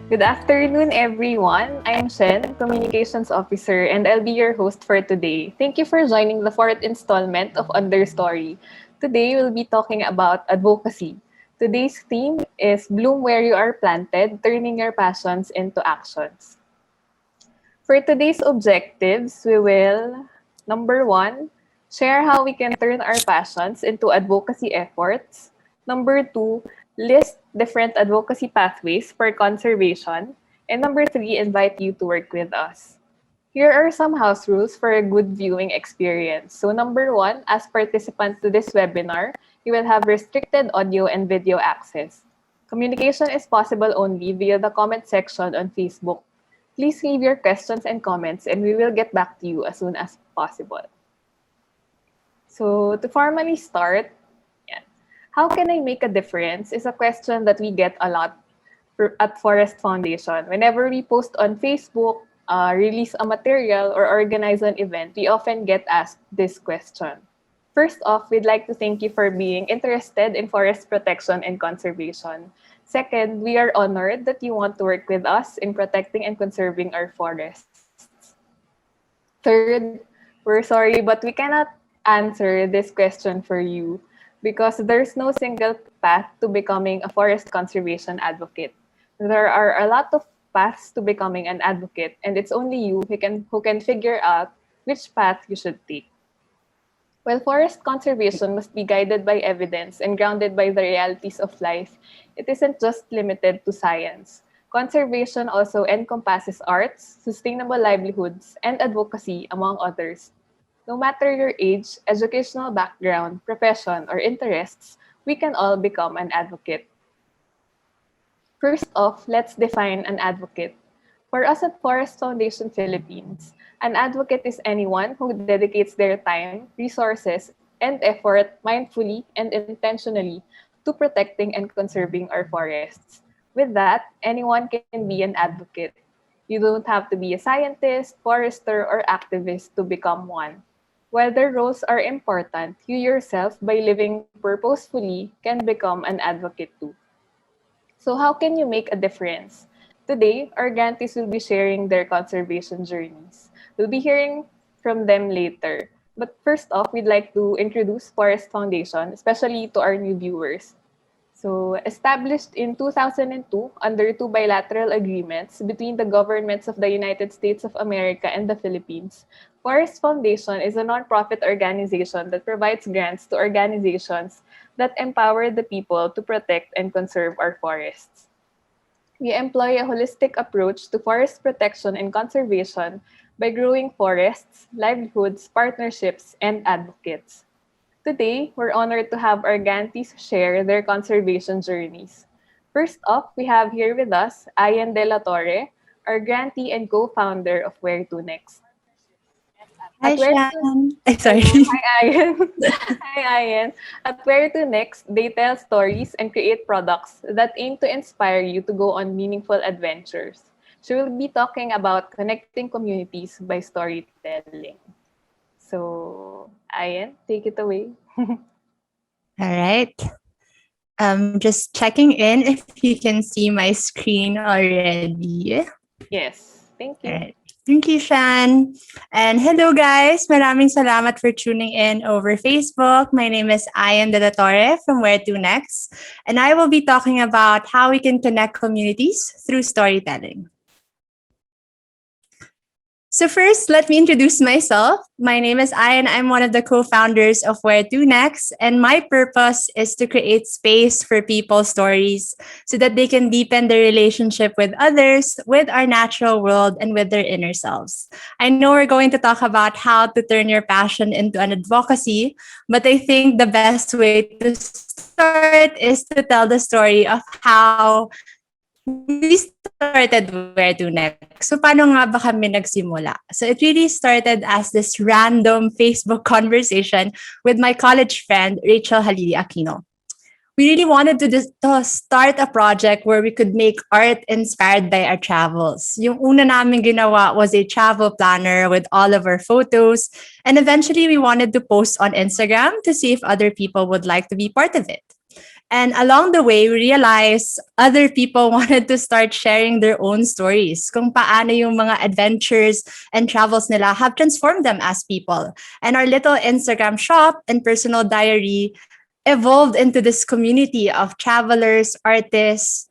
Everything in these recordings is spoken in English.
Good afternoon, everyone. I'm Shen, Communications Officer, and I'll be your host for today. Thank you for joining the fourth installment of Understory. Today, we'll be talking about advocacy. Today's theme is Bloom Where You Are Planted, Turning Your Passions into Actions. For today's objectives, we will, number one, share how we can turn our passions into advocacy efforts. Number two, list different advocacy pathways for conservation. And number three, invite you to work with us. Here are some house rules for a good viewing experience. So number one, as participant to this webinar, you will have restricted audio and video access. Communication is possible only via the comment section on Facebook. Please leave your questions and comments and we will get back to you as soon as possible. So to formally start, how can I make a difference is a question that we get a lot at Forest Foundation. Whenever we post on Facebook, release a material, or organize an event, we often get asked this question. First off, we'd like to thank you for being interested in forest protection and conservation. Second, we are honored that you want to work with us in protecting and conserving our forests. Third, we're sorry, but we cannot answer this question for you because there's no single path to becoming a forest conservation advocate. There are a lot of paths to becoming an advocate, and it's only you who can figure out which path you should take. While forest conservation must be guided by evidence and grounded by the realities of life, it isn't just limited to science. Conservation also encompasses arts, sustainable livelihoods, and advocacy, among others. No matter your age, educational background, profession, or interests, we can all become an advocate. First off, let's define an advocate. For us at Forest Foundation Philippines, an advocate is anyone who dedicates their time, resources, and effort mindfully and intentionally to protecting and conserving our forests. With that, anyone can be an advocate. You don't have to be a scientist, forester, or activist to become one. While their roles are important, you yourself, by living purposefully, can become an advocate too. So how can you make a difference? Today, our grantees will be sharing their conservation journeys. We'll be hearing from them later. But first off, we'd like to introduce Forest Foundation, especially to our new viewers. So, established in 2002 under two bilateral agreements between the governments of the United States of America and the Philippines, Forest Foundation is a nonprofit organization that provides grants to organizations that empower the people to protect and conserve our forests. We employ a holistic approach to forest protection and conservation by growing forests, livelihoods, partnerships, and advocates. Today, we're honored to have our grantees share their conservation journeys. First off, we have here with us Ian De La Torre, our grantee and co-founder of Where to Next. Hi, At Where to Shan. Sorry. Hello, hi Ian. Hi Ian. At Where to Next, they tell stories and create products that aim to inspire you to go on meaningful adventures. She will be talking about connecting communities by storytelling. So, Ian, take it away. All right. Just checking in if you can see my screen already. Yes, thank All you. right. Thank you, Shan. And hello, guys. Maraming salamat for tuning in over Facebook. My name is Ian De La Torre from Where to Next, and I will be talking about how we can connect communities through storytelling. So first, let me introduce myself. My name is Ayan. I'm one of the co-founders of Where to Next, and my purpose is to create space for people's stories so that they can deepen their relationship with others, with our natural world, and with their inner selves. I know we're going to talk about how to turn your passion into an advocacy, but I think the best way to start is to tell the story of how we started Where to Next. So paano nga ba kami nagsimula? So it really started as this random Facebook conversation with my college friend, Rachel Halili Aquino. We really wanted to start a project where we could make art inspired by our travels. Yung una namin ginawa was a travel planner with all of our photos. And eventually we wanted to post on Instagram to see if other people would like to be part of it. And along the way, we realized other people wanted to start sharing their own stories, kung paano yung mga adventures and travels nila have transformed them as people. And our little Instagram shop and personal diary evolved into this community of travelers, artists,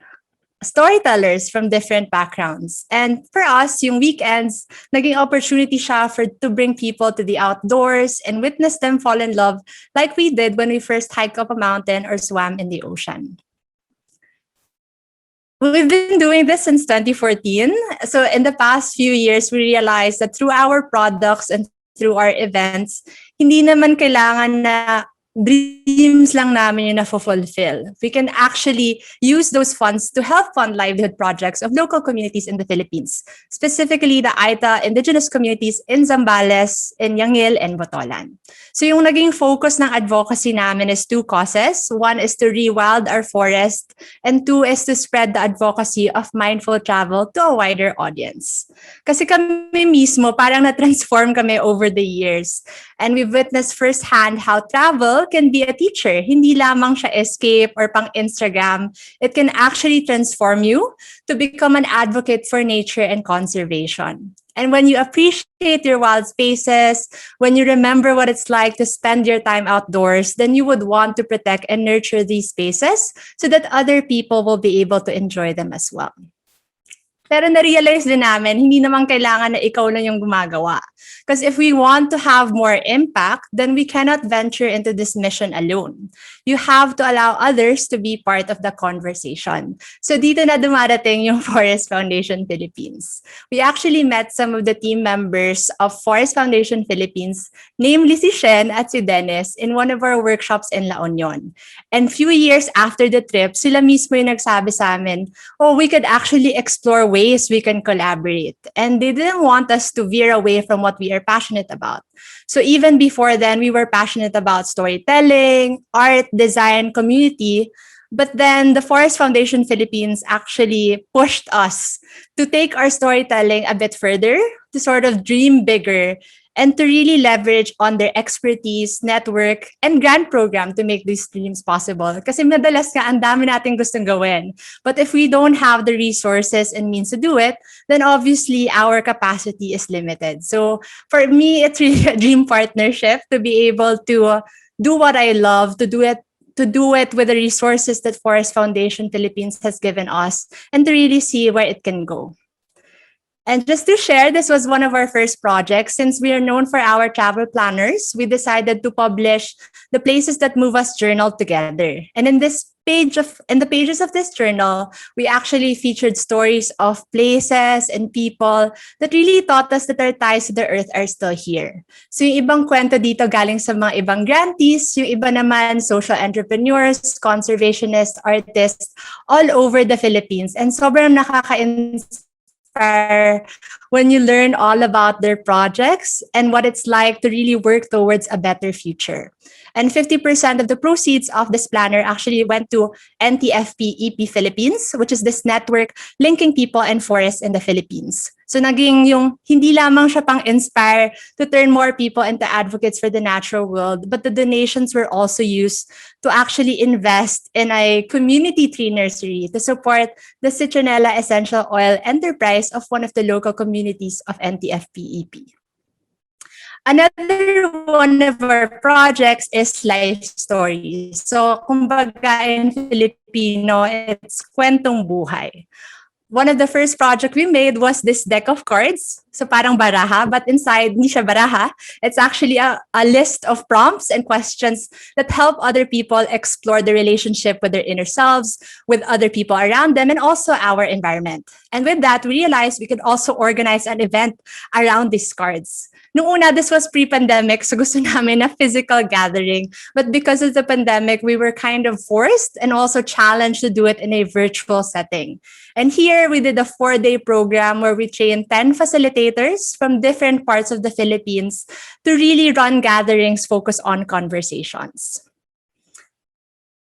storytellers from different backgrounds. And for us, yung weekends, naging opportunity siya to bring people to the outdoors and witness them fall in love like we did when we first hiked up a mountain or swam in the ocean. We've been doing this since 2014. So in the past few years, we realized that through our products and through our events, hindi naman kailangan na dreams lang namin yung na-fulfill. We can actually use those funds to help fund livelihood projects of local communities in the Philippines, specifically the Aita indigenous communities in Zambales, in Yangil, and Botolan. So yung naging focus ng advocacy namin is two causes. One is to rewild our forest, and two is to spread the advocacy of mindful travel to a wider audience. Kasi kami mismo, parang na-transform kami over the years. And we've witnessed firsthand how travel can be a teacher. Hindi lamang siya escape or pang Instagram. It can actually transform you to become an advocate for nature and conservation. And when you appreciate your wild spaces, when you remember what it's like to spend your time outdoors, then you would want to protect and nurture these spaces so that other people will be able to enjoy them as well. Pero na-realize din namin, hindi naman kailangan na ikaw lang yung gumagawa. Because if we want to have more impact, then we cannot venture into this mission alone. You have to allow others to be part of the conversation. So dito na dumarating yung Forest Foundation Philippines. We actually met some of the team members of Forest Foundation Philippines, namely si Shen at si Dennis, in one of our workshops in La Union. And few years after the trip, sila mismo yung nagsabi sa amin, oh, we could actually explore ways we can collaborate. And they didn't want us to veer away from what we are passionate about. So even before then, we were passionate about storytelling, art, design, community. But then the Forest Foundation Philippines actually pushed us to take our storytelling a bit further, to sort of dream bigger, and to really leverage on their expertise, network, and grant program to make these dreams possible. Kasi madalas nga, ang dami nating gustong gawin. But if we don't have the resources and means to do it, then obviously our capacity is limited. So for me, it's really a dream partnership to be able to do what I love, to do it with the resources that Forest Foundation Philippines has given us, and to really see where it can go. And just to share, this was one of our first projects. Since we are known for our travel planners, we decided to publish the Places That Move Us journal together. And in the pages of this journal, we actually featured stories of places and people that really taught us that our ties to the earth are still here. So yung ibang kwento dito galing sa mga ibang grantees, yung iba naman social entrepreneurs, conservationists, artists, all over the Philippines. And sobrang nakaka-inspire when you learn all about their projects and what it's like to really work towards a better future. And 50% of the proceeds of this planner actually went to NTFP-EP Philippines, which is this network linking people and forests in the Philippines. So naging yung hindi lamang siya pang inspire to turn more people into advocates for the natural world, but the donations were also used to actually invest in a community tree nursery to support the citronella essential oil enterprise of one of the local communities of NTFP-EP. Another one of our projects is life stories. So, kumbaga in Filipino, it's kwentong buhay. One of the first project we made was this deck of cards. So parang baraha, but inside, hindi siya baraha. It's actually a list of prompts and questions that help other people explore the relationship with their inner selves, with other people around them, and also our environment. And with that, we realized we could also organize an event around these cards. Noong una, this was pre-pandemic, so gusto namin na physical gathering. But because of the pandemic, we were kind of forced and also challenged to do it in a virtual setting. And here, we did a 4-day program where we trained 10 facilitators from different parts of the Philippines to really run gatherings focused on conversations.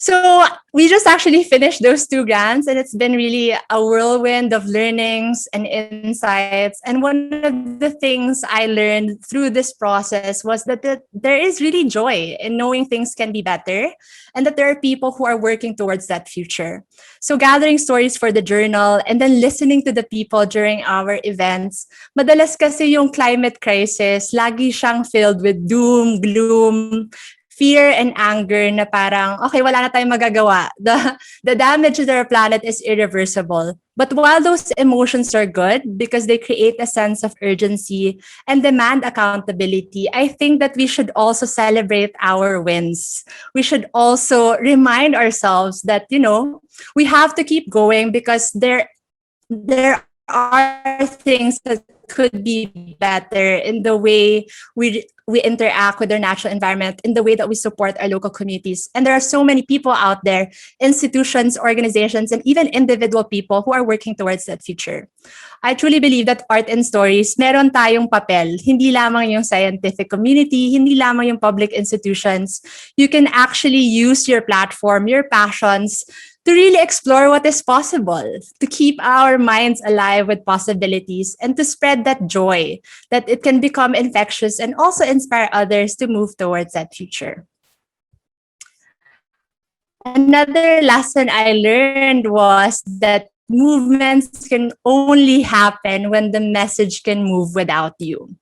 So we just actually finished those two grants, and it's been really a whirlwind of learnings and insights. And one of the things I learned through this process was that there is really joy in knowing things can be better, and that there are people who are working towards that future. So gathering stories for the journal and then listening to the people during our events, madalas kasi yung climate crisis, lagi siyang filled with doom, gloom, fear and anger na parang, okay, wala na tayong magagawa. The damage to our planet is irreversible. But while those emotions are good because they create a sense of urgency and demand accountability, I think that we should also celebrate our wins. We should also remind ourselves that, we have to keep going because there are things that could be better in the way we interact with our natural environment, in the way that we support our local communities. And there are so many people out there, institutions, organizations, and even individual people who are working towards that future. I truly believe that art and stories, meron tayong papel. Hindi lamang yung scientific community, hindi lamang yung public institutions. You can actually use your platform, your passions, to really explore what is possible, to keep our minds alive with possibilities, and to spread that joy, that it can become infectious and also inspire others to move towards that future. Another lesson I learned was that movements can only happen when the message can move without you.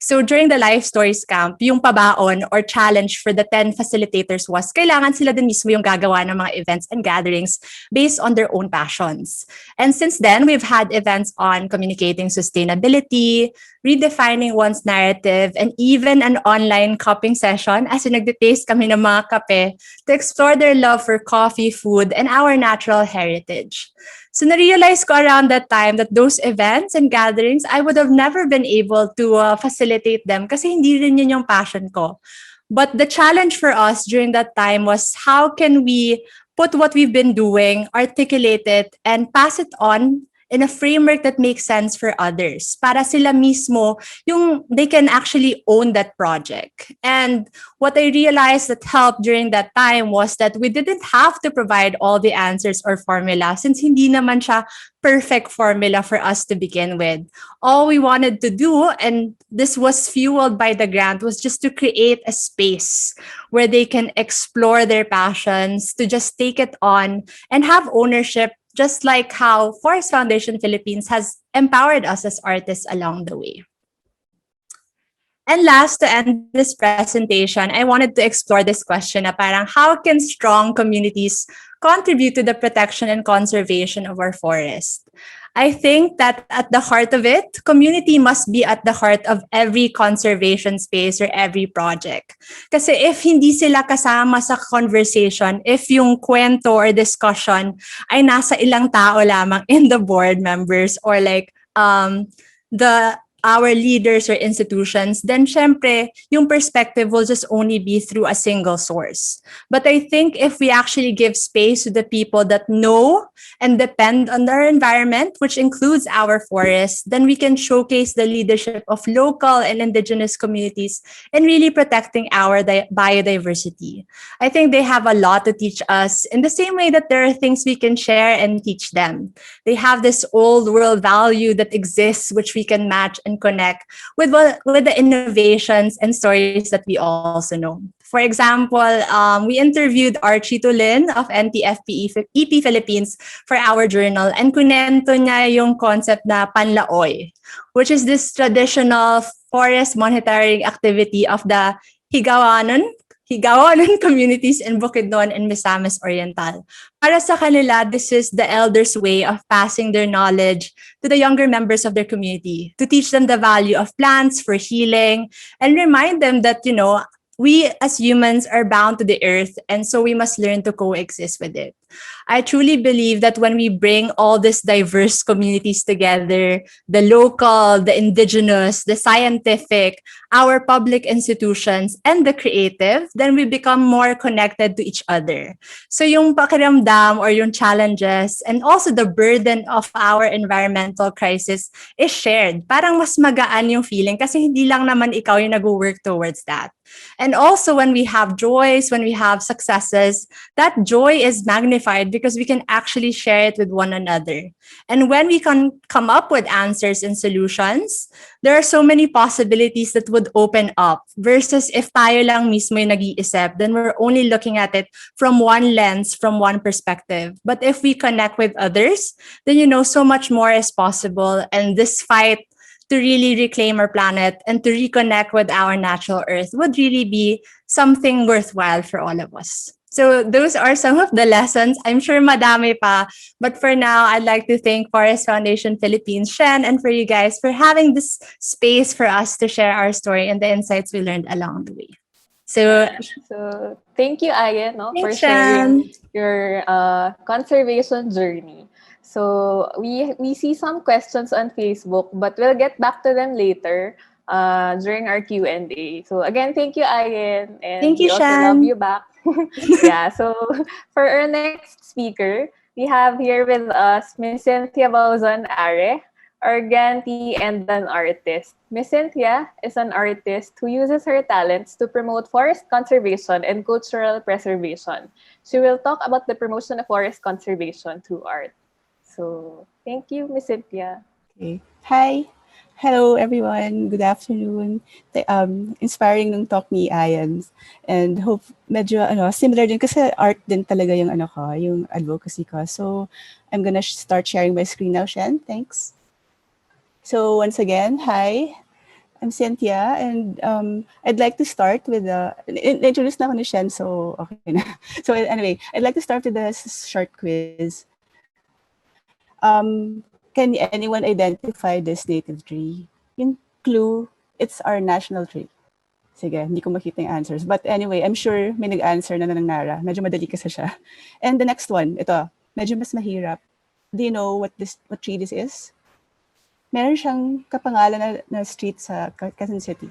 So during the Life Stories Camp, yung pabaon or challenge for the 10 facilitators was kailangan sila din mismo yung gagawa ng mga events and gatherings based on their own passions. And since then, we've had events on communicating sustainability, redefining one's narrative, and even an online cupping session as in nagde-taste kami ng mga kape to explore their love for coffee, food, and our natural heritage. So na-realize ko around that time that those events and gatherings, I would have never been able to facilitate them kasi hindi rin yun yung passion ko. But the challenge for us during that time was how can we put what we've been doing, articulate it, and pass it on in a framework that makes sense for others para sila mismo yung they can actually own that project. And what I realized that helped during that time was that we didn't have to provide all the answers or formula since hindi naman siya perfect formula for us to begin with. All we wanted to do, and this was fueled by the grant, was just to create a space where they can explore their passions, to just take it on and have ownership, just like how Forest Foundation Philippines has empowered us as artists along the way. And last, to end this presentation, I wanted to explore this question na parang how can strong communities contribute to the protection and conservation of our forest? I think that at the heart of it, community must be at the heart of every conservation space or every project. Kasi if hindi sila kasama sa conversation, if yung kwento or discussion ay nasa ilang tao lamang in the board members or like our leaders or institutions, then syempre, yung perspective will just only be through a single source. But I think if we actually give space to the people that know and depend on their environment, which includes our forests, then we can showcase the leadership of local and indigenous communities in really protecting our biodiversity. I think they have a lot to teach us in the same way that there are things we can share and teach them. They have this old world value that exists, which we can match and connect with the innovations and stories that we also know. For example, we interviewed Archie Tulin of NTFP Philippines for our journal, and kunento niya yung concept na panlaoy, which is this traditional forest monitoring activity of the Higawanon communities in Bukidnon and Misamis Oriental. Para sa kanila, this is the elders' way of passing their knowledge to the younger members of their community, to teach them the value of plants for healing, and remind them that, we as humans are bound to the earth, and so we must learn to coexist with it. I truly believe that when we bring all these diverse communities together, the local, the indigenous, the scientific, our public institutions, and the creative, then we become more connected to each other. So yung pakiramdam or yung challenges and also the burden of our environmental crisis is shared. Parang mas magaan yung feeling kasi hindi lang naman ikaw yung nag-work towards that. And also when we have joys, when we have successes, that joy is magnified because we can actually share it with one another. And when we can come up with answers and solutions, there are so many possibilities that would open up versus if tayo lang mismo yung nag-iisip, then we're only looking at it from one lens, from one perspective. But if we connect with others, then so much more is possible. And this fight to really reclaim our planet and to reconnect with our natural earth would really be something worthwhile for all of us. So those are some of the lessons. I'm sure madami pa. But for now, I'd like to thank Forest Foundation Philippines, Shen, and for you guys for having this space for us to share our story and the insights we learned along the way. So thank you, Ayen, for thanks, sharing Shen. your conservation journey. So we see some questions on Facebook, but we'll get back to them later during our Q&A. So again, thank you, Ayen, and Thank we you, also love Shen. you back. Yeah, so for our next speaker, we have here with us Miss Cynthia Bauzon Are, organti and an artist. Miss Cynthia is an artist who uses her talents to promote forest conservation and cultural preservation. She will talk about the promotion of forest conservation through art. So, thank you, Miss Cynthia. Okay. Hi. Hello, everyone. Good afternoon. Inspiring nung talk ni Ayan. And hope medyo similar din kasi art din talaga yung yung advocacy ko. So, I'm gonna start sharing my screen now, Shen. Thanks. So, once again, hi. I'm Cynthia, and I'd like to start with introduce na ako ni Shen, so okay na. So anyway, I'd like to start with a short quiz. Can anyone identify this native tree? Yung clue, it's our national tree. Sige, hindi ko makita yung answers. But anyway, I'm sure may nag-answer na ng Nara. Medyo madali kasi siya. And the next one, ito, medyo mas mahirap. Do you know what tree this is? Meron siyang kapangalan na street sa Quezon City.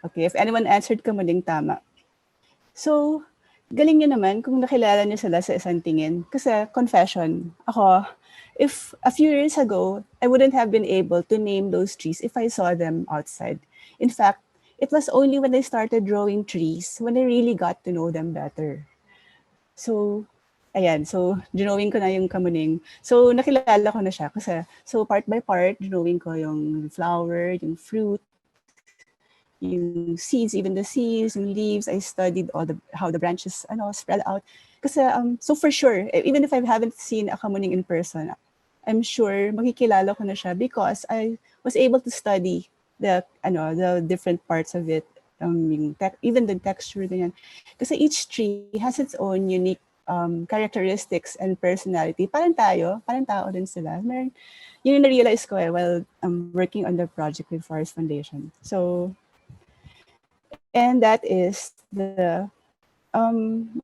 Okay, if anyone answered Kamuning, tama. So, galing niyo naman kung nakilala niyo sila sa isang tingin. Kasi, confession, ako, if a few years ago, I wouldn't have been able to name those trees if I saw them outside. In fact, it was only when I started drawing trees when I really got to know them better. So, ayan, so drawing ko na yung kamuning. So nakilala ko na siya kasi so part by part, drawing ko yung flower, yung fruit, yung seeds, even the seeds, yung leaves. I studied how the branches spread out. Kasi so for sure, even if I haven't seen a kamuning in person, I'm sure makikilala ko na siya because I was able to study the different parts of it. Even the texture, ganyan. Kasi each tree has its own unique characteristics and personality. Parang tao din sila. Yun yung na-realize ko while working on the project with Forest Foundation. So, and that is the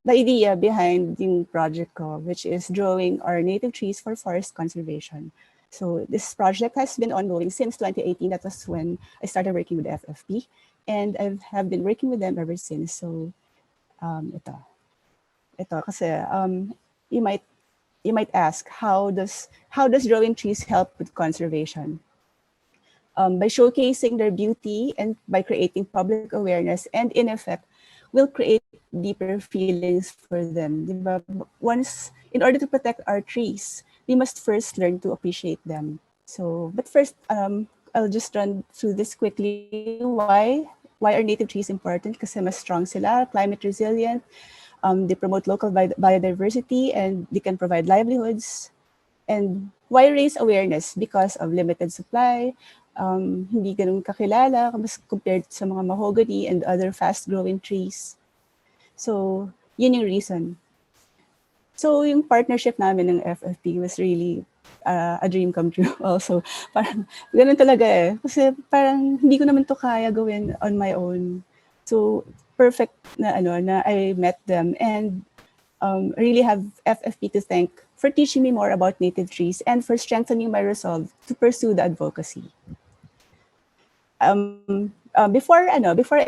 idea behind yung project ko, which is drawing our native trees for forest conservation. So this project has been ongoing since 2018. That was when I started working with the FFP. And I have been working with them ever since. So, ito kasi you might ask how does drawing trees help with conservation? By showcasing their beauty and by creating public awareness, and in effect will create deeper feelings for them. Diba? In order to protect our trees, we must first learn to appreciate them. So, but first, I'll just run through this quickly. Why are native trees important? Kasi mas strong sila, climate resilient. They promote local biodiversity and they can provide livelihoods. And why raise awareness? Because of limited supply, hindi ganun kakilala mas compared sa mga mahogany and other fast-growing trees. So, yun yung reason. So, yung partnership namin ng FFP was really a dream come true also. Parang ganun talaga Kasi parang hindi ko naman to kaya gawin on my own. So, perfect na I met them. And really have FFP to thank for teaching me more about native trees and for strengthening my resolve to pursue the advocacy. Before I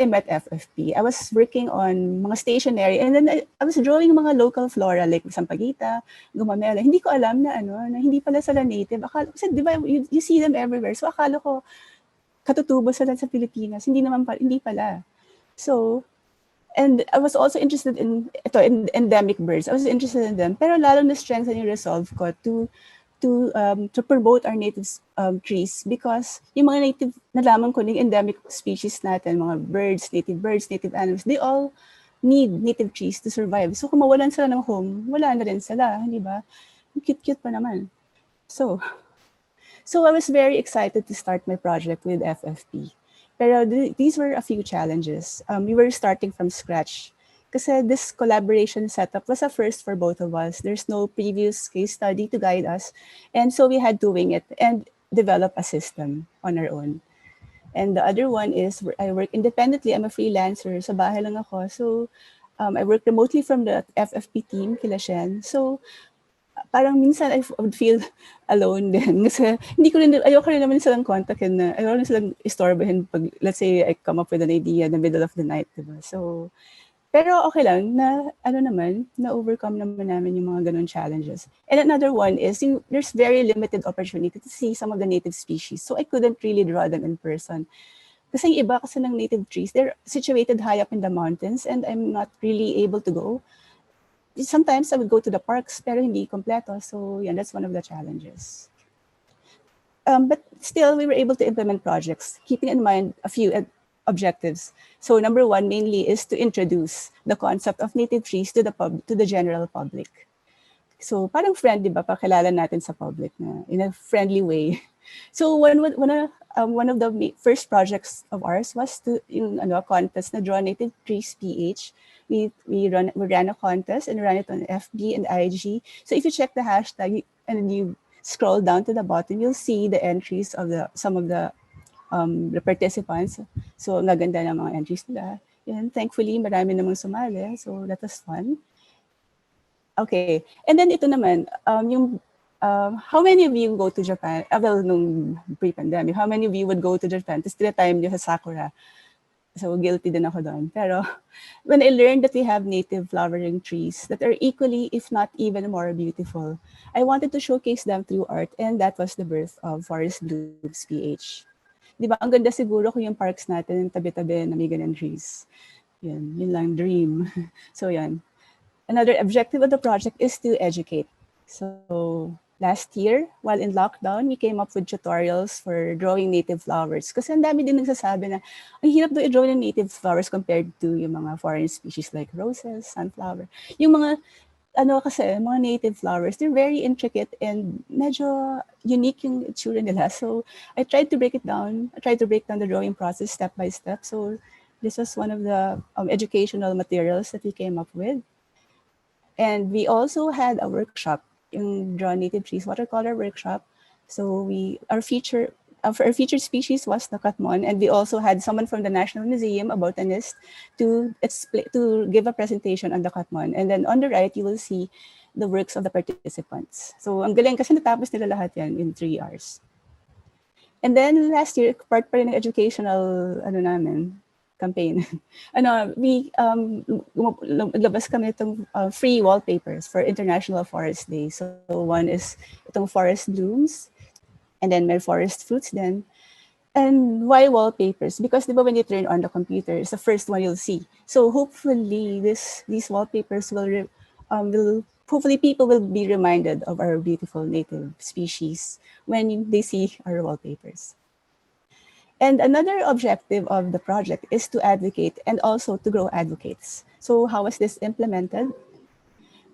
met FFP, I was working on mga stationery, and then I was drawing mga local flora like sampagita, gumamela. Hindi ko alam na na hindi pala sila native. Akala, kasi di ba you see them everywhere. So akala ko katutubo sila sa Pilipinas. Hindi pala. So, and I was also interested in endemic birds. I was interested in them, pero lalo na strengthen yung resolve ko to promote our native trees, because yung mga native, nalaman ko yung endemic species natin, mga birds, native animals, they all need native trees to survive. So kung mawalan sila ng home, wala na rin sila, di ba? Cute-cute pa naman. So I was very excited to start my project with FFP. Pero these were a few challenges. We were starting from scratch. Kasi this collaboration setup was a first for both of us. There's no previous case study to guide us. And so we had to wing it and develop a system on our own. And the other one is I work independently. I'm a freelancer. Sa bahay lang ako. So I work remotely from the FFP team, kila Shen. So parang minsan I would feel alone din. Kasi ayoko rin naman silang kontakin na, ayoko rin silang istorbahin pag, let's say, I come up with an idea in the middle of the night, diba? So, pero okay lang na, na-overcome naman namin yung mga ganun challenges. And another one is, there's very limited opportunity to see some of the native species. So I couldn't really draw them in person. Kasi yung iba kasi ng native trees, they're situated high up in the mountains and I'm not really able to go. Sometimes I would go to the parks, pero hindi kompleto. So yeah, that's one of the challenges. But still, we were able to implement projects, keeping in mind a few objectives. So number one mainly is to introduce the concept of native trees to the general public. So parang friend, di ba, pakilala natin sa public na in a friendly way. So one of the first projects of ours was to a contest na Draw Native Trees PH. We ran a contest and ran it on FB and IG. So if you check the hashtag and you scroll down to the bottom, you'll see the entries of some of the participants. So ang gaganda ng mga entries nila. And thankfully, marami namang sumali. So that was fun. Okay. And then ito naman, how many of you go to Japan? Well, nung pre-pandemic, how many of you would go to Japan? Tapos time nyo sa Sakura. So guilty din ako doon. Pero when I learned that we have native flowering trees that are equally, if not even more beautiful, I wanted to showcase them through art, and that was the birth of Forest Blooms PH. Di ba, ang ganda siguro kung yung parks natin, tabi-tabi na may ganyan trees. Yun lang, dream. So yan. Another objective of the project is to educate. So last year, while in lockdown, we came up with tutorials for drawing native flowers. Kasi ang dami din nagsasabi na, ang hirap daw i-draw ng native flowers compared to yung mga foreign species like roses, sunflower. Yung mga, mga native flowers, they're very intricate and medyo unique yung itsura nila. So I tried to break it down. I tried to break down the drawing process step by step. So this was one of the educational materials that we came up with. And we also had a workshop, yung Draw Native Trees watercolor workshop. So our featured species was the katmon, and we also had someone from the National Museum, a botanist, to give a presentation on the katmon. And then on the right, you will see the works of the participants. So ang galing kasi natapos nila lahat yan in 3 hours. And then last year, part pa rin ng educational campaign. We labas kami itong free wallpapers for International Forest Day. So one is itong Forest Blooms, and then may forest fruits then. And why wallpapers? Because when you turn on the computer, it's the first one you'll see. So hopefully these wallpapers will hopefully people will be reminded of our beautiful native species when they see our wallpapers. And another objective of the project is to advocate and also to grow advocates. So how was this implemented?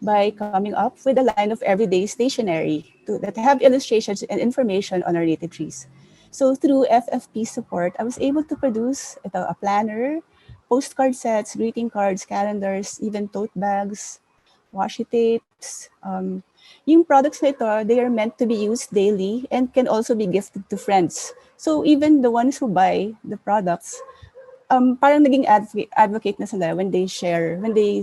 By coming up with a line of everyday stationery that have illustrations and information on our native trees. So through FFP support, I was able to produce a planner, postcard sets, greeting cards, calendars, even tote bags, washi tapes. Yung products na ito, they are meant to be used daily and can also be gifted to friends. So even the ones who buy the products, parang naging advocate na sila when they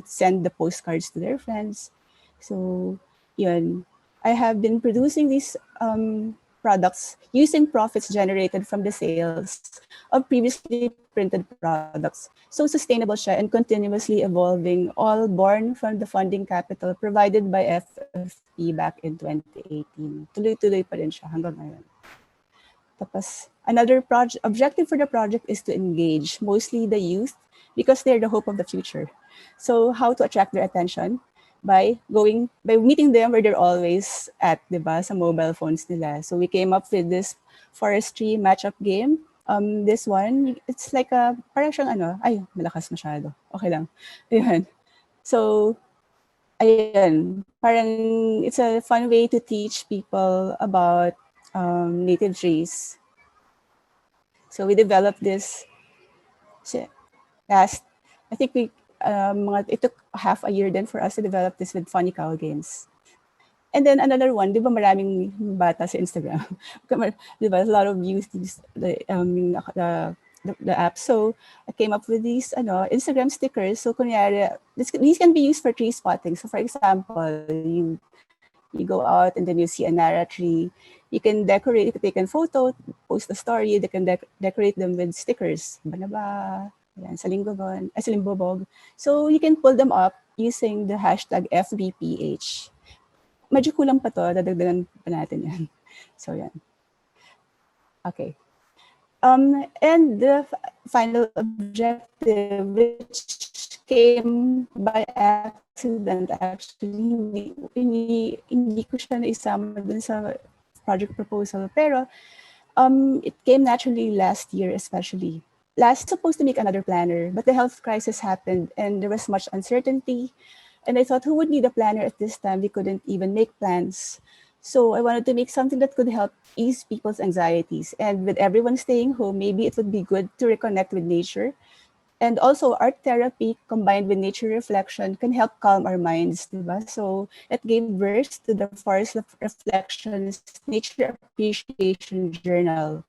send the postcards to their friends. So, yun. I have been producing these products using profits generated from the sales of previously printed products. So sustainable siya and continuously evolving, all born from the funding capital provided by FFP back in 2018. Tuloy-tuloy pa rin siya hanggang ngayon. Tapos, another objective for the project is to engage mostly the youth because they're the hope of the future. So how to attract their attention? By meeting them where they're always at, diba, sa mobile phones nila. So we came up with this forestry matchup game. This one, it's like parang siyang malakas masyado. Okay lang. Ayan. So, ayan, parang it's a fun way to teach people about native trees. So we developed this last, I think it took half a year then for us to develop this with funny cow games. And then another one, di ba maraming bata sa Instagram? Di ba, a lot of youth use the app. So I came up with these Instagram stickers. So kunyari, these can be used for tree spotting. So for example, you go out and then you see a Nara tree. You can take a photo, post a story. They can decorate them with stickers. Banaba, yan, salimbobog. So you can pull them up using the hashtag FBPH. Medyo kulang pa to, dadagdagan pa natin yan. So yan. Okay. And the final objective, which came by accident actually, hindi ko siya naisama dun sa project proposal, pero it came naturally last year especially. Last supposed to make another planner, but the health crisis happened and there was much uncertainty. And I thought, who would need a planner at this time? We couldn't even make plans. So I wanted to make something that could help ease people's anxieties. And with everyone staying home, maybe it would be good to reconnect with nature. And also art therapy combined with nature reflection can help calm our minds, diba? So it gave birth to the Forest Reflections Nature Appreciation Journal.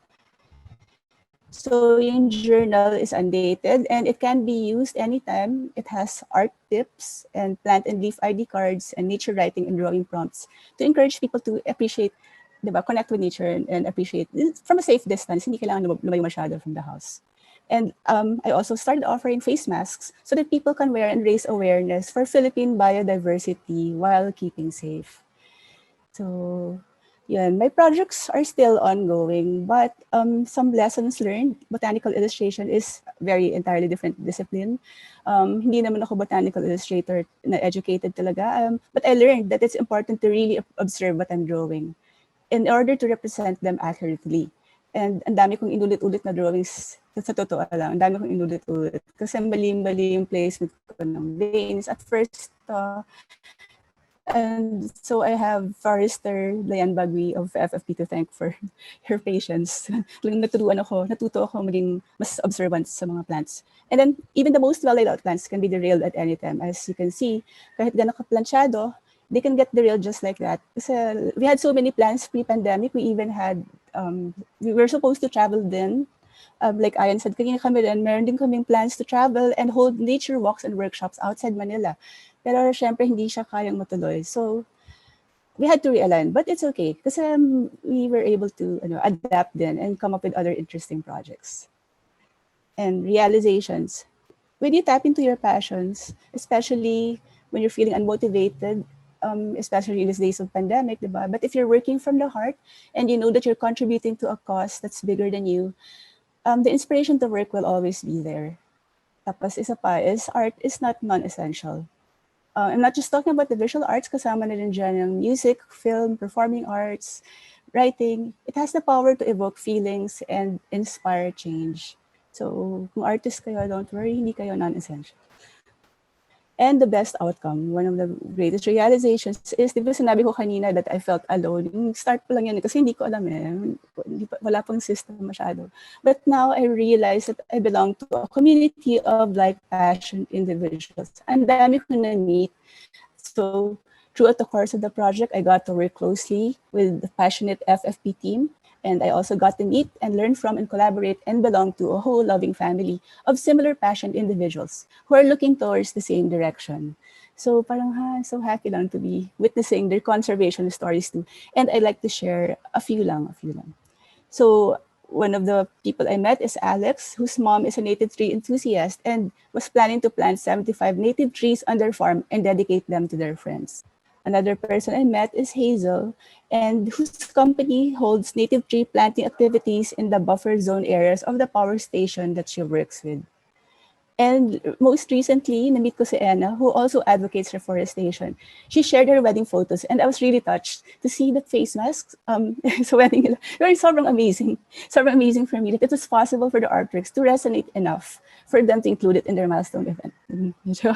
So yung journal is undated and it can be used anytime. It has art tips and plant and leaf ID cards and nature writing and drawing prompts to encourage people to appreciate, diba, connect with nature and appreciate from a safe distance. Hindi kailangan lumayo masyado from the house. And I also started offering face masks so that people can wear and raise awareness for Philippine biodiversity while keeping safe. So, yun, my projects are still ongoing, but some lessons learned. Botanical illustration is very entirely different discipline. Hindi naman ako botanical illustrator na educated talaga, but I learned that it's important to really observe what I'm drawing in order to represent them accurately. And ang dami kong inulit-ulit na drawings, sa totoo lang, ang dami kong inulit-ulit. Kasi mali yung placement ko ng veins. At first, and so I have Forester Layan Bagwi of FFP to thank for her patience. Natuto ako maging mas observant sa mga plants. And then, even the most well-laid out plants can be derailed at any time. As you can see, kahit gano'n ka-planchado, they can get derailed just like that. Kasi we had so many plans pre-pandemic. We even had, we were supposed to travel then. Like Ayan said, kanina kami rin, meron din kaming plans to travel and hold nature walks and workshops outside Manila. Pero syempre, hindi siya kayang matuloy. So, we had to realign. But it's okay. Kasi we were able to adapt then and come up with other interesting projects. And realizations. When you tap into your passions, especially when you're feeling unmotivated, especially in these days of pandemic, diba? But if you're working from the heart and you know that you're contributing to a cause that's bigger than you, the inspiration to work will always be there. Tapos isa pa is art is not non-essential. I'm not just talking about the visual arts, kasama na rin dyan yung music, film, performing arts, writing. It has the power to evoke feelings and inspire change. So kung artist kayo, don't worry, hindi kayo non-essential. And the best outcome, one of the greatest realizations is, di ba sinabi ko kanina that I felt alone. Yung start pa lang yun kasi hindi ko alam wala pang system masyado. But now I realize that I belong to a community of like-passionate individuals. Ang dami ko na-meet. So throughout the course of the project, I got to work closely with the passionate FFP team. And I also got to meet and learn from and collaborate and belong to a whole loving family of similar passionate individuals who are looking towards the same direction. So parang so happy lang to be witnessing their conservation stories too. And I'd like to share a few lang. So one of the people I met is Alex, whose mom is a native tree enthusiast and was planning to plant 75 native trees on their farm and dedicate them to their friends. Another person I met is Hazel, and whose company holds native tree planting activities in the buffer zone areas of the power station that she works with. And most recently, na-meet ko si Anna, who also advocates reforestation. She shared her wedding photos, and I was really touched to see that face masks sa wedding nila. Very sobrang amazing. Sobrang amazing for me that it was possible for the artworks to resonate enough for them to include it in their milestone event. So,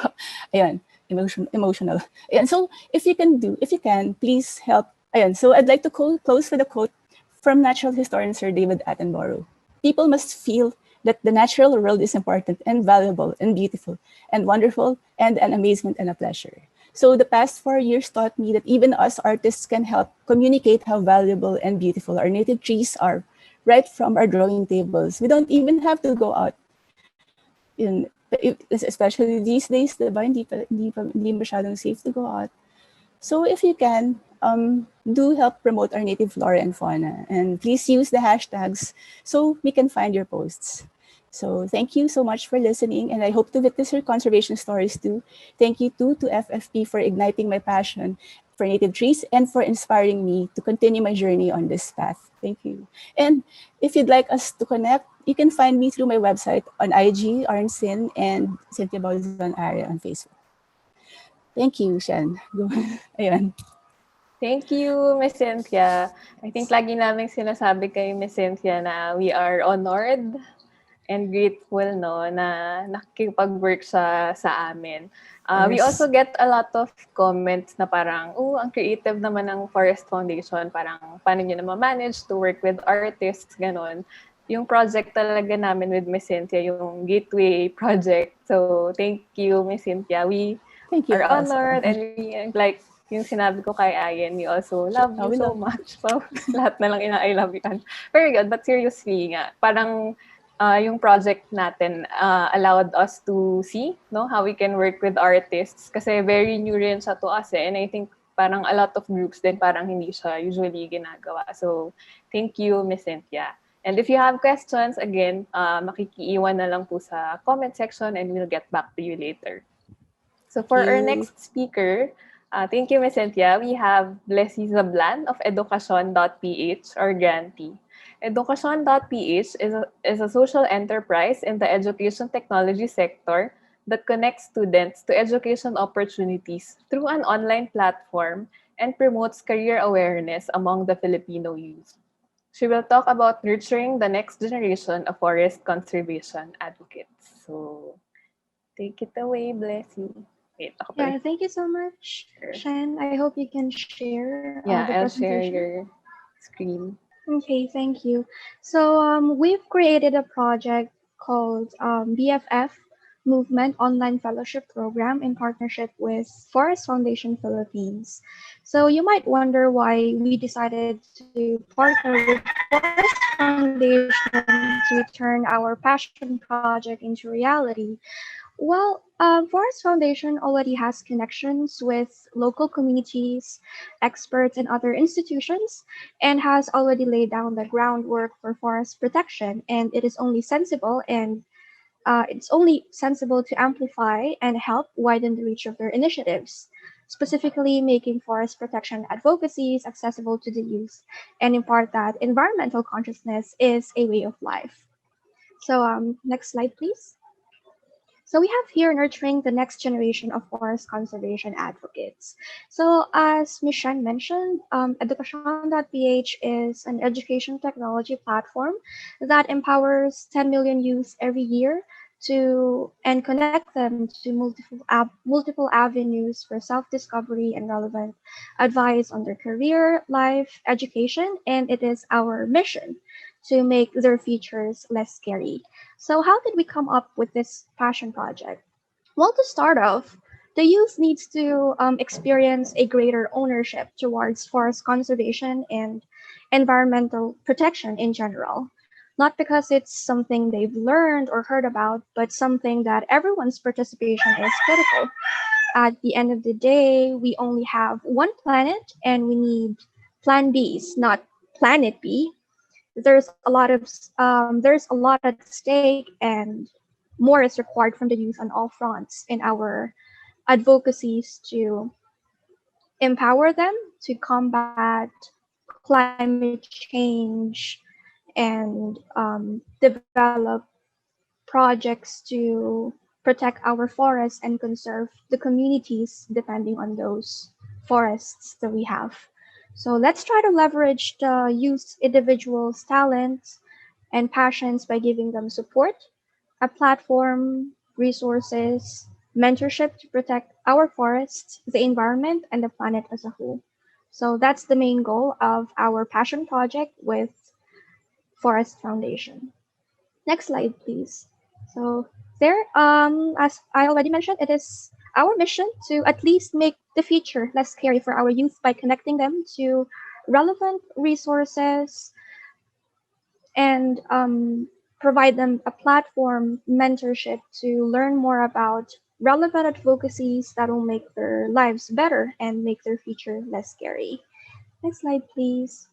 ayan, emotional. Ayan, so if you can, please help. Ayan, so I'd like to close with a quote from natural historian Sir David Attenborough. People must feel that the natural world is important and valuable and beautiful and wonderful and an amazement and a pleasure. So the past 4 years taught me that even us artists can help communicate how valuable and beautiful our native trees are right from our drawing tables. We don't even have to go out. Especially these days, diba, hindi masyadong safe to go out. So if you can, do help promote our native flora and fauna. And please use the hashtags so we can find your posts. So thank you so much for listening, and I hope to witness your conservation stories too. Thank you too to FFP for igniting my passion for native trees and for inspiring me to continue my journey on this path. Thank you. And if you'd like us to connect, you can find me through my website on IG, Arnsin, and Cynthia Bauzon Area on Facebook. Thank you, Shen. Ayun. Thank you, Miss Cynthia. I think lagi namin sinasabi kay Miss Cynthia na we are honored and grateful na nakikipag-work sa amin. We Yes. also get a lot of comments na parang, ang creative naman ng Forest Foundation. Parang, paano nyo na manage to work with artists, ganon. Yung project talaga namin with Miss Cynthia, yung Gateway project. So, thank you, Miss Cynthia. We are honored and we, like, yung sinabi ko kay Ayen, we also love you so much. So, lahat na lang I love you. Very good. But seriously nga, parang yung project natin allowed us to see how we can work with artists kasi very new rin siya to us and I think parang a lot of groups din parang hindi siya usually ginagawa. So, thank you, Miss Cynthia. And if you have questions, again, makikiiwan na lang po sa comment section and we'll get back to you later. So, for our next speaker, thank you, Miss Cynthia. We have Blessy Zablan of education.ph or grantee. Education.ph is a social enterprise in the education technology sector that connects students to education opportunities through an online platform and promotes career awareness among the Filipino youth. She will talk about nurturing the next generation of forest conservation advocates. So, take it away, Blessy. Wait, yeah, thank you so much, Shen. I hope you can share the I'll presentation. share your screen. Okay, thank you. So we've created a project called BFF Movement Online Fellowship Program in partnership with Forest Foundation Philippines. So you might wonder why we decided to partner with Forest Foundation to turn our passion project into reality. Well, Forest Foundation already has connections with local communities, experts, and other institutions, and has already laid down the groundwork for forest protection. And it is only sensible to amplify and help widen the reach of their initiatives, specifically making forest protection advocacies accessible to the youth and impart that environmental consciousness is a way of life. So next slide, please. So we have here nurturing the next generation of forest conservation advocates. So as Ms. Shen mentioned, education.ph is an education technology platform that empowers 10 million youth every year and connect them to multiple avenues for self-discovery and relevant advice on their career, life, education, and it is our mission to make their futures less scary. So how did we come up with this passion project? Well, to start off, the youth needs to experience a greater ownership towards forest conservation and environmental protection in general. Not because it's something they've learned or heard about, but something that everyone's participation is critical. At the end of the day, we only have one planet and we need plan Bs, not planet B. There's a lot at stake, and more is required from the youth on all fronts in our advocacies to empower them to combat climate change and develop projects to protect our forests and conserve the communities depending on those forests that we have. So let's try to leverage the youth individuals' talents and passions by giving them support, a platform, resources, mentorship to protect our forests, the environment, and the planet as a whole. So that's the main goal of our passion project with Forest Foundation. Next slide, please. So there, as I already mentioned, it is our mission to at least make the future less scary for our youth by connecting them to relevant resources and provide them a platform, mentorship to learn more about relevant advocacies that will make their lives better and make their future less scary. Next slide, please.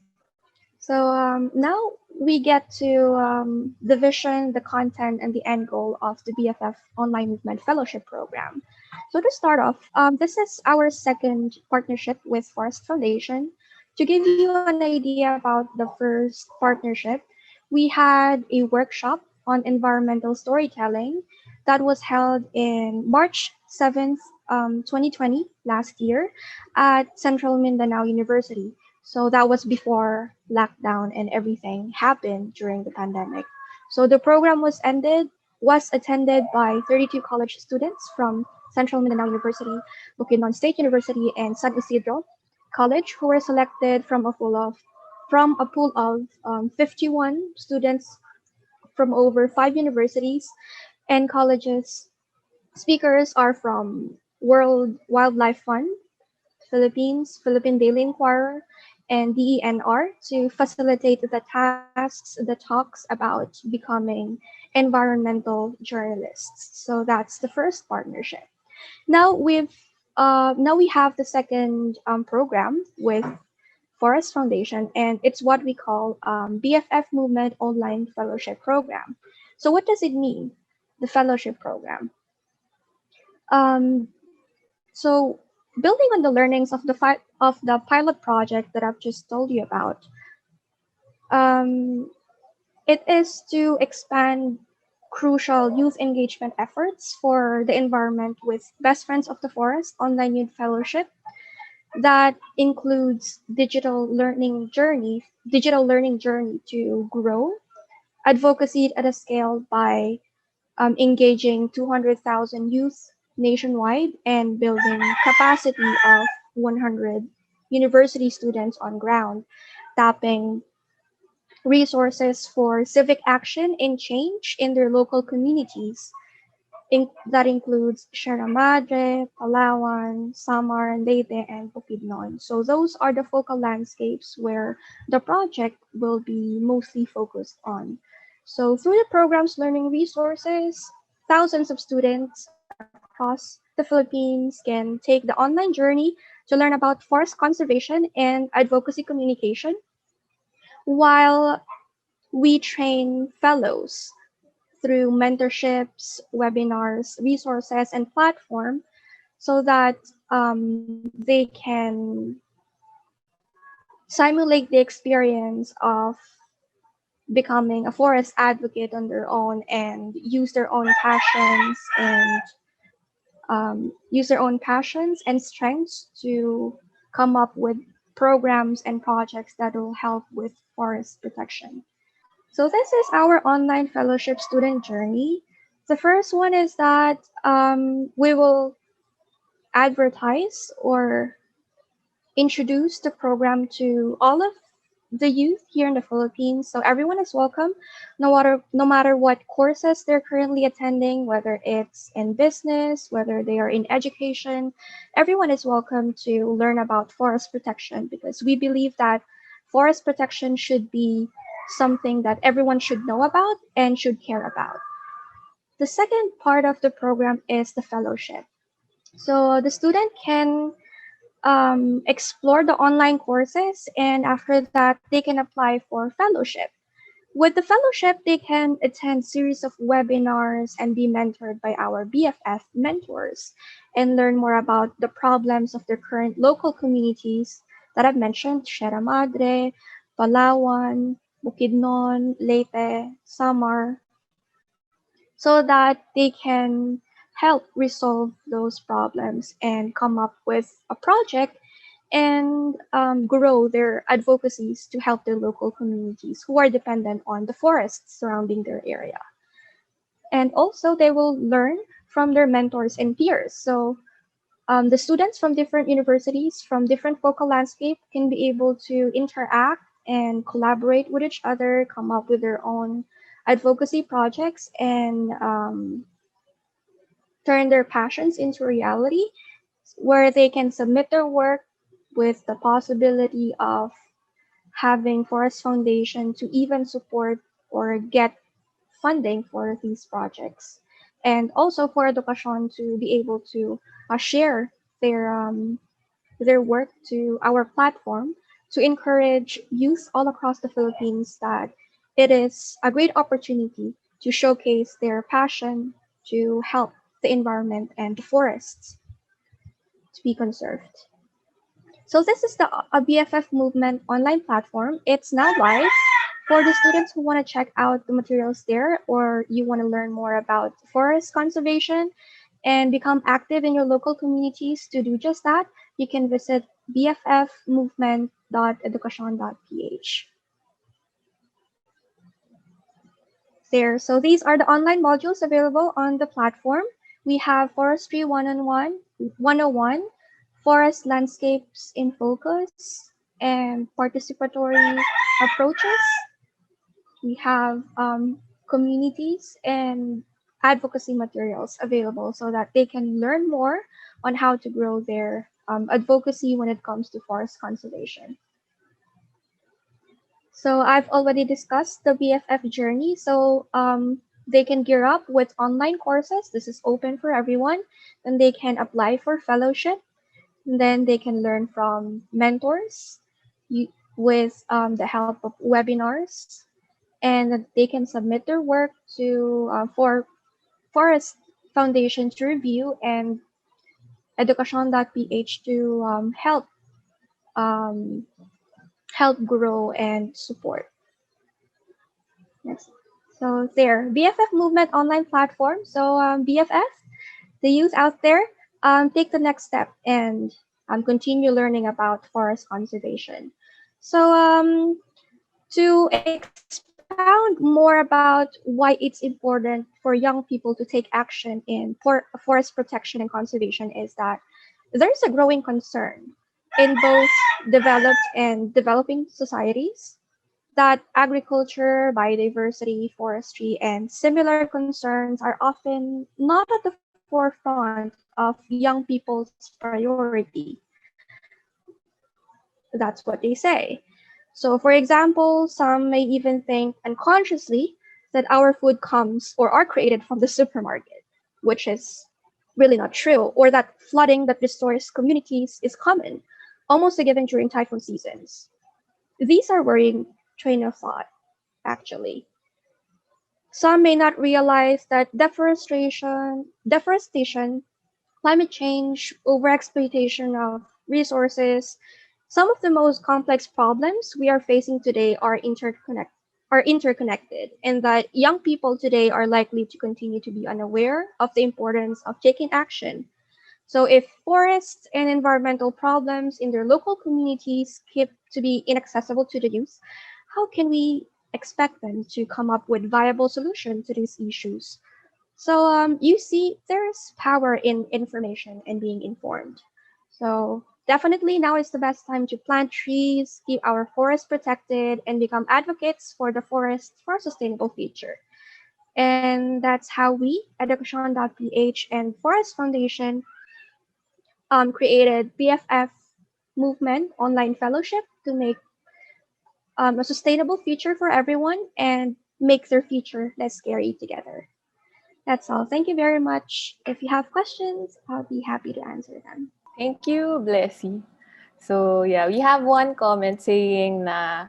So now we get to the vision, the content, and the end goal of the BFF Online Movement Fellowship Program. So to start off, this is our second partnership with Forest Foundation. To give you an idea about the first partnership, we had a workshop on environmental storytelling that was held in March 7th, 2020, last year, at Central Mindanao University. So that was before lockdown and everything happened during the pandemic. So the program was attended by 32 college students from Central Mindanao University, Bukidnon State University, and San Isidro College, who were selected from a pool of 51 students from over 5 universities and colleges. Speakers are from World Wildlife Fund, Philippines, Philippine Daily Inquirer, and DENR to facilitate the tasks, the talks about becoming environmental journalists. So that's the first partnership. Now we have the second program with Forest Foundation, and it's what we call BFF Movement Online Fellowship Program. So what does it mean, the fellowship program? So building on the learnings of the pilot project that I've just told you about, it is to expand crucial youth engagement efforts for the environment with Best Friends of the Forest Online Youth Fellowship that includes digital learning journey to grow advocacy at a scale by engaging 200,000 youth nationwide and building capacity of 100 university students on ground, tapping resources for civic action and change in their local communities. That includes Sierra Madre, Palawan, Samar, Leyte, and Bukidnon. So those are the focal landscapes where the project will be mostly focused on. So through the program's learning resources, thousands of students across the Philippines can take the online journey to learn about forest conservation and advocacy communication, while we train fellows through mentorships, webinars, resources, and platform so that they can simulate the experience of becoming a forest advocate on their own and use their own passions and strengths to come up with programs and projects that will help with forest protection. So this is our online fellowship student journey. The first one is that we will advertise or introduce the program to all of the youth here in the Philippines. So everyone is welcome, no matter what courses they're currently attending, whether it's in business, whether they are in education, everyone is welcome to learn about forest protection because we believe that forest protection should be something that everyone should know about and should care about. The second part of the program is the fellowship. So the student can explore the online courses, and after that, they can apply for fellowship. With the fellowship, they can attend series of webinars and be mentored by our BFF mentors and learn more about the problems of their current local communities that I've mentioned, Sierra Madre, Palawan, Bukidnon, Leyte, Samar, so that they can help resolve those problems and come up with a project and grow their advocacies to help their local communities who are dependent on the forests surrounding their area. And also, they will learn from their mentors and peers. So, the students from different universities, from different focal landscape, can be able to interact and collaborate with each other, come up with their own advocacy projects, and turn their passions into reality, where they can submit their work with the possibility of having Forest Foundation to even support or get funding for these projects. And also for Education to be able to share their work to our platform to encourage youth all across the Philippines that it is a great opportunity to showcase their passion to help the environment and the forests to be conserved. So this is the BFF Movement online platform. It's now live for the students who want to check out the materials there, or you want to learn more about forest conservation and become active in your local communities. To do just that, you can visit bffmovement.education.ph. There, so these are the online modules available on the platform. We have Forestry 101, Forest Landscapes in Focus, and Participatory Approaches. We have communities and advocacy materials available so that they can learn more on how to grow their advocacy when it comes to forest conservation. So I've already discussed the BFF journey. So they can gear up with online courses. This is open for everyone. Then they can apply for fellowship. And then they can learn from mentors with the help of webinars. And they can submit their work to for Forest Foundation to review and education.ph to um, help grow and support. Next. So there, BFF Movement online platform. So BFF, the youth out there, take the next step and continue learning about forest conservation. So to expound more about why it's important for young people to take action in forest protection and conservation is that there's a growing concern in both developed and developing societies that agriculture, biodiversity, forestry, and similar concerns are often not at the forefront of young people's priority. That's what they say. So, for example, some may even think unconsciously that our food comes or are created from the supermarket, which is really not true, or that flooding that destroys communities is common, almost a given during typhoon seasons. These are worrying train of thought, actually. Some may not realize that deforestation, climate change, overexploitation of resources, some of the most complex problems we are facing today are interconnected, and that young people today are likely to continue to be unaware of the importance of taking action. So if forests and environmental problems in their local communities keep to be inaccessible to the youth, how can we expect them to come up with viable solutions to these issues? So you see, there's power in information and being informed. So definitely now is the best time to plant trees, keep our forests protected, and become advocates for the forest for a sustainable future. And that's how we, Education.ph and Forest Foundation, created BFF Movement Online Fellowship to make a sustainable future for everyone and make their future less scary together. That's all. Thank you very much. If you have questions, I'll be happy to answer them. Thank you, Blessy. So yeah, we have one comment saying na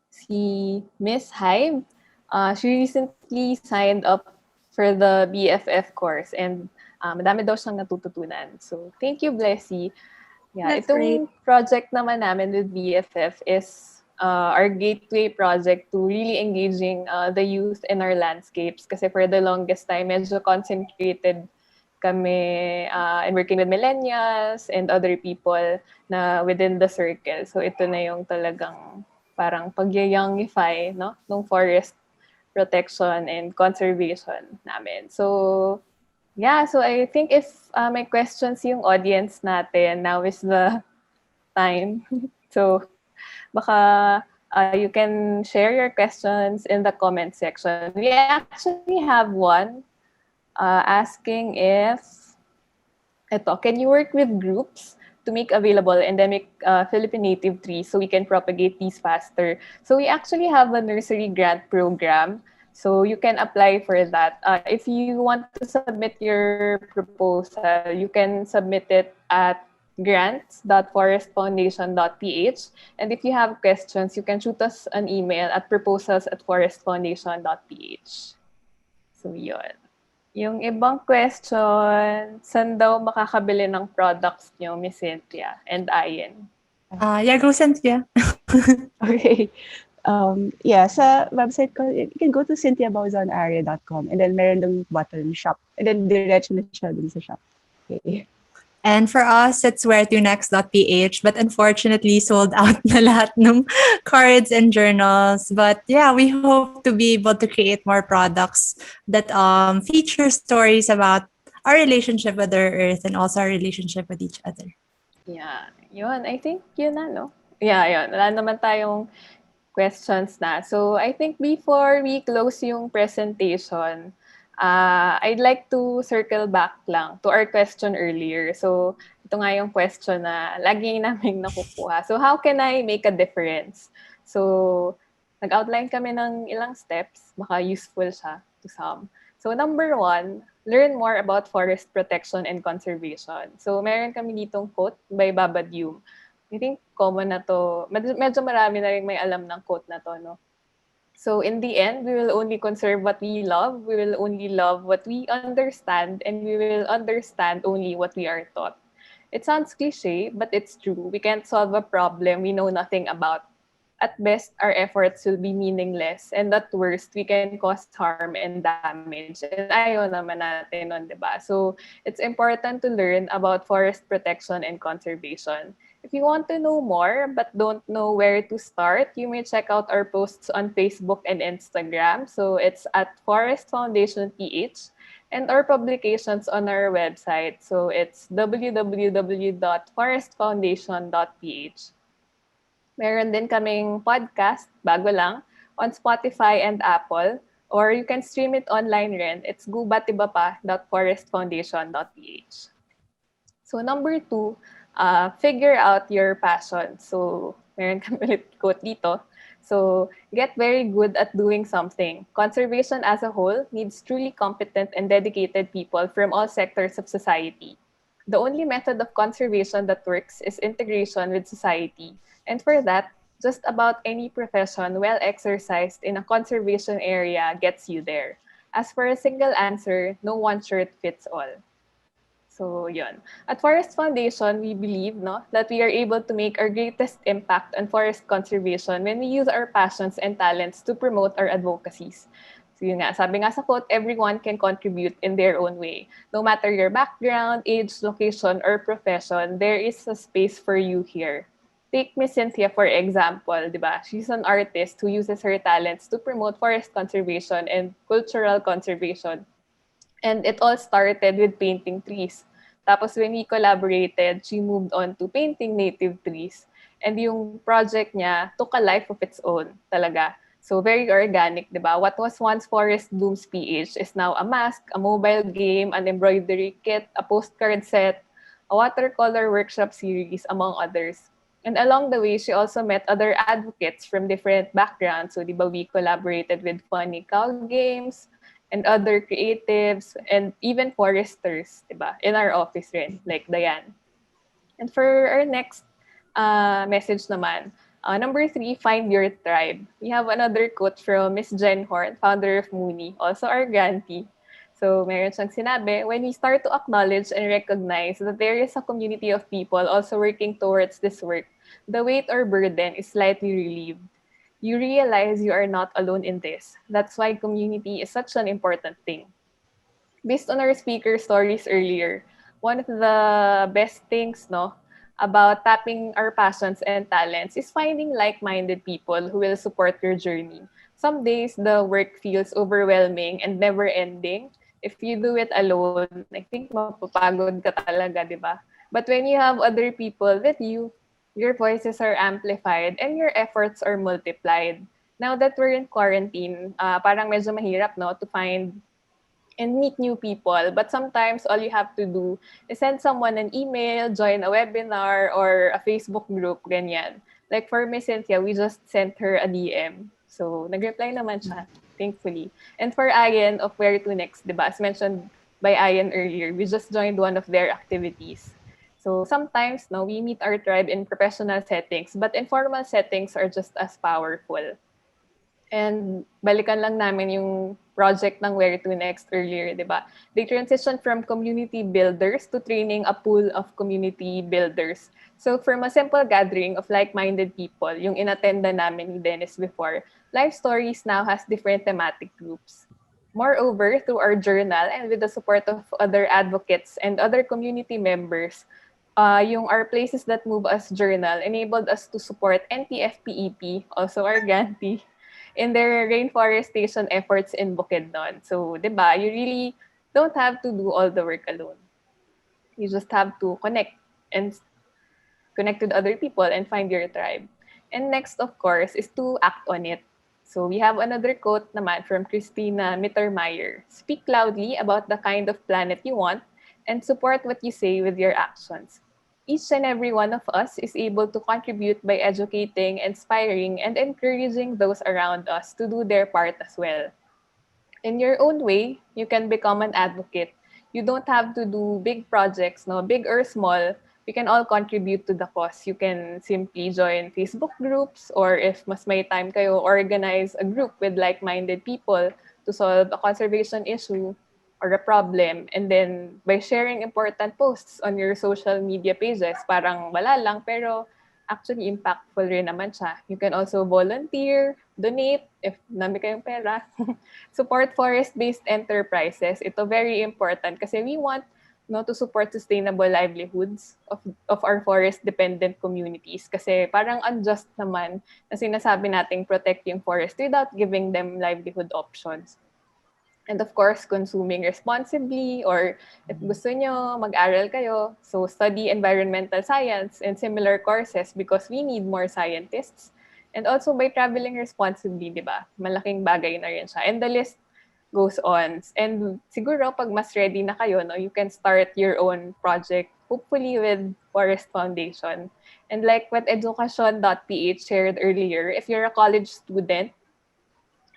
si Miss Hive, she recently signed up for the BFF course and madami daw siyang natututunan. So thank you, Blessy. Yeah, That's great. itong project naman namin with BFF is our gateway project to really engaging the youth in our landscapes. Kasi for the longest time, medyo concentrated kami in working with millennials and other people na within the circle. So ito na yung talagang parang pag-youngify, no, ng forest protection and conservation namin. So yeah, so I think if may questions yung audience natin, now is the time. So baka you can share your questions in the comment section. We actually have one asking if, can you work with groups to make available endemic Philippine native trees so we can propagate these faster? So we actually have a nursery grant program. So you can apply for that. If you want to submit your proposal, you can submit it at grants.forestfoundation.ph. And if you have questions, you can shoot us an email at proposals@forestfoundation.ph. So yun. Yung ibang question, saan daw makakabili ng products nyo, Miss Cynthia and Ian? Yeah, go Cynthia. Okay. Yeah, sa website ko, you can go to cynthiabauzonarea.com and then meron dong button shop. And then diretso na siya dun sa shop. Okay. And for us, it's where2next.ph, but unfortunately sold out na lahat ng cards and journals. But yeah, we hope to be able to create more products that feature stories about our relationship with our earth and also our relationship with each other. Yeah, yun. I think yun na, no? Yeah, yun. Wala naman tayong questions na. So I think before we close yung presentation, I'd like to circle back lang to our question earlier. So, ito nga yung question na lagi namin nakukuha. So, how can I make a difference? So, nag-outline kami ng ilang steps. Baka useful siya to some. So, number 1, learn more about forest protection and conservation. So, meron kami ditong quote by Baba Dioum. I think common na to. Medyo marami na rin may alam ng quote na to, no? So in the end, we will only conserve what we love, we will only love what we understand, and we will understand only what we are taught. It sounds cliche, but it's true. We can't solve a problem we know nothing about. At best, our efforts will be meaningless, and at worst, we can cause harm and damage. And ayaw naman natin nun, diba? So it's important to learn about forest protection and conservation. If you want to know more but don't know where to start, you may check out our posts on Facebook and Instagram. So it's at Forest Foundation PH and our publications on our website. So it's www.forestfoundation.ph. Meron din kaming podcast, bago lang, on Spotify and Apple. Or you can stream it online rin. It's gubatibapa.forestfoundation.ph. So number 2, figure out your passion. So, meron kami ulit quote dito. So, get very good at doing something. Conservation as a whole needs truly competent and dedicated people from all sectors of society. The only method of conservation that works is integration with society. And for that, just about any profession well exercised in a conservation area gets you there. As for a single answer, no one shirt fits all. So, yun. At Forest Foundation, we believe that we are able to make our greatest impact on forest conservation when we use our passions and talents to promote our advocacies. So, yun nga. Sabi nga sa quote, everyone can contribute in their own way. No matter your background, age, location, or profession, there is a space for you here. Take Miss Cynthia, for example, di ba? She's an artist who uses her talents to promote forest conservation and cultural conservation. And it all started with painting trees. Tapos when we collaborated, she moved on to painting native trees. And yung project niya took a life of its own talaga. So very organic, di ba? What was once Forest Blooms PH is now a mask, a mobile game, an embroidery kit, a postcard set, a watercolor workshop series, among others. And along the way, she also met other advocates from different backgrounds. So, di ba, we collaborated with Funny Cow Games and other creatives and even foresters, di ba, in our office rin, like Diane. And for our next message naman, number 3, find your tribe. We have another quote from Miss Jen Horn, founder of Mooney, also our grantee. So, meron siyang sinabi, when we start to acknowledge and recognize that there is a community of people also working towards this work, the weight or burden is slightly relieved. You realize you are not alone in this. That's why community is such an important thing. Based on our speaker stories earlier, one of the best things, no, about tapping our passions and talents is finding like-minded people who will support your journey. Some days the work feels overwhelming and never-ending. If you do it alone, I think mapapagod ka talaga, di ba? But when you have other people with you, your voices are amplified and your efforts are multiplied. Now that we're in quarantine, parang medyo mahirap, no, to find and meet new people. But sometimes all you have to do is send someone an email, join a webinar, or a Facebook group, ganyan. Like for Miss Cynthia, we just sent her a DM. So, nag-reply naman siya, thankfully. And for Ayan of Where to Next, diba? As mentioned by Ayan earlier, we just joined one of their activities. So sometimes, no, we meet our tribe in professional settings, but informal settings are just as powerful. And balikan lang namin yung project ng Where to Next earlier, di ba? They transitioned from community builders to training a pool of community builders. So from a simple gathering of like-minded people, yung inattenda namin ni Dennis before, Life Stories now has different thematic groups. Moreover, through our journal and with the support of other advocates and other community members, yung Our Places That Move Us journal enabled us to support NTFPEP, also our grantee, in their rainforestation efforts in Bukidnon. So, di ba, you really don't have to do all the work alone. You just have to and connect with other people and find your tribe. And next, of course, is to act on it. So we have another quote naman from Christina Mittermeier. Speak loudly about the kind of planet you want and support what you say with your actions. Each and every one of us is able to contribute by educating, inspiring, and encouraging those around us to do their part as well. In your own way, you can become an advocate. You don't have to do big projects, no, big or small. We can all contribute to the cause. You can simply join Facebook groups, or if mas may time kayo, organize a group with like-minded people to solve a conservation issue or a problem. And then by sharing important posts on your social media pages, parang wala lang, pero actually impactful rin naman siya. You can also volunteer, donate, if nami kayong pera. Support forest-based enterprises. Ito very important kasi we want, no, to support sustainable livelihoods of our forest-dependent communities. Kasi parang unjust naman na sinasabi nating protect yung forest without giving them livelihood options. And of course, consuming responsibly, or if gusto nyo, mag-aral kayo, so study environmental science and similar courses because we need more scientists. And also by traveling responsibly, di ba? Malaking bagay na rin siya. And the list goes on. And siguro pag mas ready na kayo, no, you can start your own project, hopefully with Forest Foundation. And like what education.ph shared earlier, if you're a college student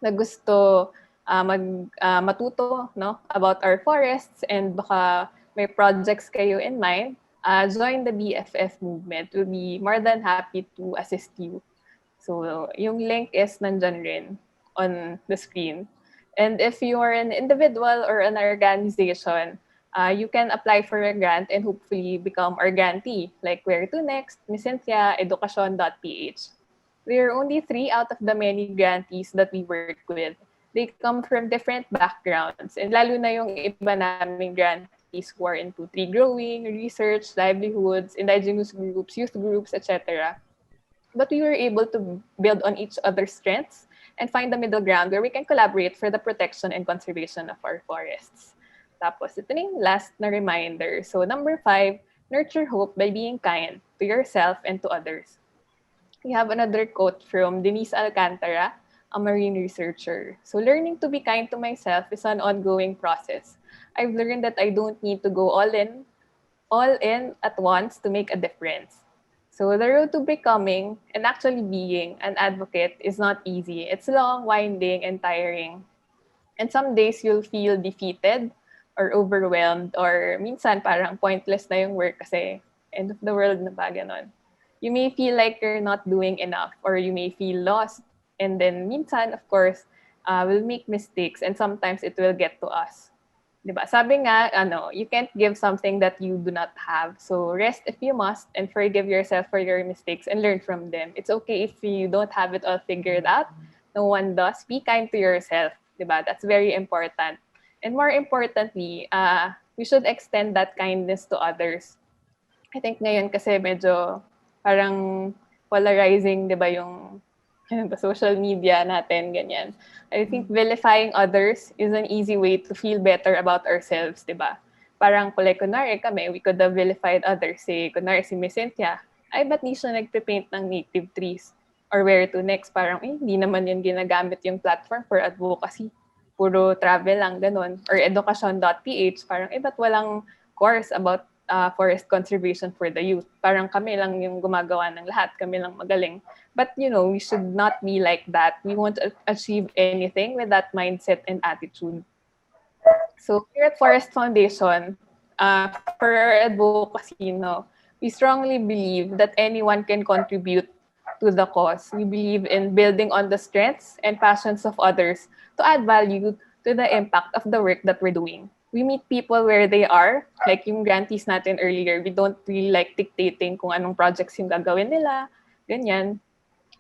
na gusto matuto, no, about our forests and baka may projects kayo in mind, join the BFF movement. We'll be more than happy to assist you. So yung link is nandyan rin on the screen. And if you are an individual or an organization, you can apply for a grant and hopefully become our grantee, like Where to Next, Miss Cynthia, education.ph. There are only 3 out of the many grantees that we work with. They come from different backgrounds, and lalo na yung iba naming grantees who are into tree growing, research, livelihoods, indigenous groups, youth groups, etc. But we were able to build on each other's strengths and find the middle ground where we can collaborate for the protection and conservation of our forests. Tapos, ito na yung last na reminder. So, number 5, nurture hope by being kind to yourself and to others. We have another quote from Denise Alcantara, a marine researcher. So learning to be kind to myself is an ongoing process. I've learned that I don't need to go all in at once to make a difference. So the road to becoming and actually being an advocate is not easy. It's long, winding, and tiring. And some days you'll feel defeated or overwhelmed or minsan parang pointless na yung work kasi end of the world na ba, ganon. You may feel like you're not doing enough or you may feel lost. And then minsan, of course, we'll make mistakes and sometimes it will get to us. Diba? Sabi nga, you can't give something that you do not have. So rest if you must and forgive yourself for your mistakes and learn from them. It's okay if you don't have it all figured out. No one does. Be kind to yourself. Diba? That's very important. And more importantly, we should extend that kindness to others. I think ngayon kasi medyo parang polarizing, di ba, yung social media natin, ganyan. I think vilifying others is an easy way to feel better about ourselves, di ba? Parang kunwari kami, we could have vilified others. Say, kunwari si Miss Cynthia, ay, ba't di siya nagpe-paint ng native trees? Or where to next? Parang, hindi naman yun ginagamit yung platform for advocacy. Puro travel lang, ganun. Or education.ph, parang, ba't walang course about forest conservation for the youth? Parang kami lang yung gumagawa ng lahat, kami lang magaling. But, we should not be like that. We won't achieve anything with that mindset and attitude. So here at Forest Foundation, for our advocacy, we strongly believe that anyone can contribute to the cause. We believe in building on the strengths and passions of others to add value to the impact of the work that we're doing. We meet people where they are, like yung grantees natin earlier. We don't really like dictating kung anong projects yung gagawin nila, ganyan.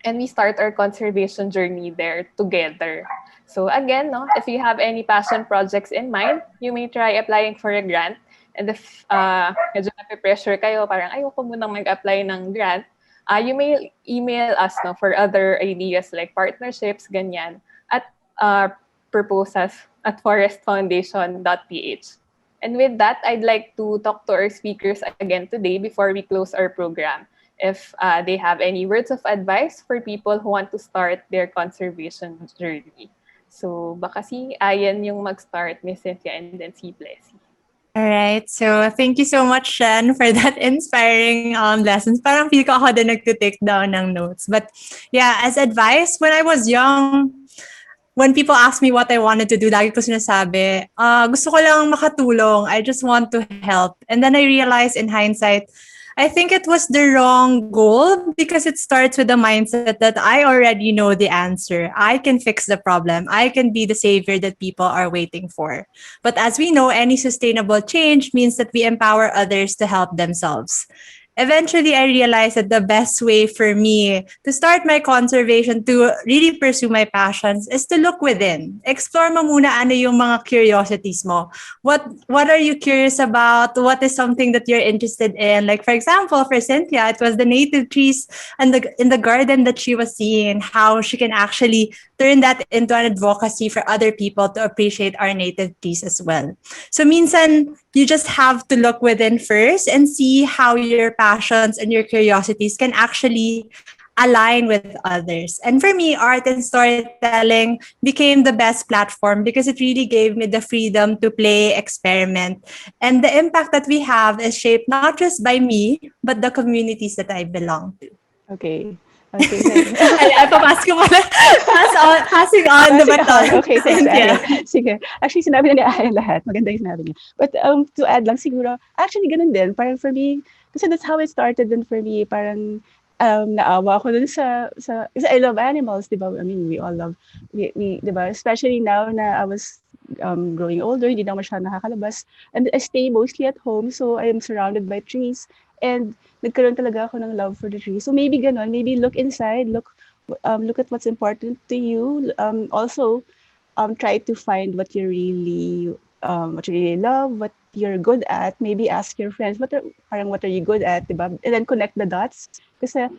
And we start our conservation journey there together. So again, if you have any passion projects in mind, you may try applying for a grant. And if medyo nape-pressure kayo, parang ayoko munang mag-apply ng grant, you may email us for other ideas like partnerships, ganyan, at proposals at forestfoundation.ph. And with that, I'd like to talk to our speakers again today before we close our program. If they have any words of advice for people who want to start their conservation journey. So baka si Ayan yung mag-start, Miss Cynthia, and then si Blessy. All right. So thank you so much, Shen, for that inspiring lessons. Parang feel ko ako din nagtitake down ng notes. But yeah, as advice, when I was young, when people ask me what I wanted to do, lagi ko sinasabi, gusto ko lang makatulong. I just want to help. And then I realized in hindsight, I think it was the wrong goal because it starts with the mindset that I already know the answer. I can fix the problem. I can be the savior that people are waiting for. But as we know, any sustainable change means that we empower others to help themselves. Eventually, I realized that the best way for me to start my conservation, to really pursue my passions, is to look within. Explore mo muna ano yung mga curiosities mo. What are you curious about? What is something that you're interested in? Like, for example, for Cynthia, it was the native trees and in the garden that she was seeing, how she can actually turn that into an advocacy for other people to appreciate our native trees as well. So minsan, you just have to look within first and see how your passions and your curiosities can actually align with others. And for me, art and storytelling became the best platform because it really gave me the freedom to play, experiment. And the impact that we have is shaped not just by me, but the communities that I belong to. Okay. Ay, papas ko pala. Passing on the baton. Okay, thanks, Aya. Sige. Actually, sinabi na ni Aya lahat. Maganda yung sinabi niya. But to add lang siguro, actually, ganun din. Parang for me, kasi that's how it started din for me. Parang naawa ako dun sa I love animals, di ba? I mean, we all love, di ba? Especially now na I was growing older, hindi na masyadong nakakalabas. And I stay mostly at home, so I am surrounded by trees. And nagkaroon talaga ako ng love for the trees. So maybe ganon, maybe look inside, look at what's important to you. Also, try to find what you really love, what you're good at. Maybe ask your friends, what are you good at, diba? And then connect the dots. Kasi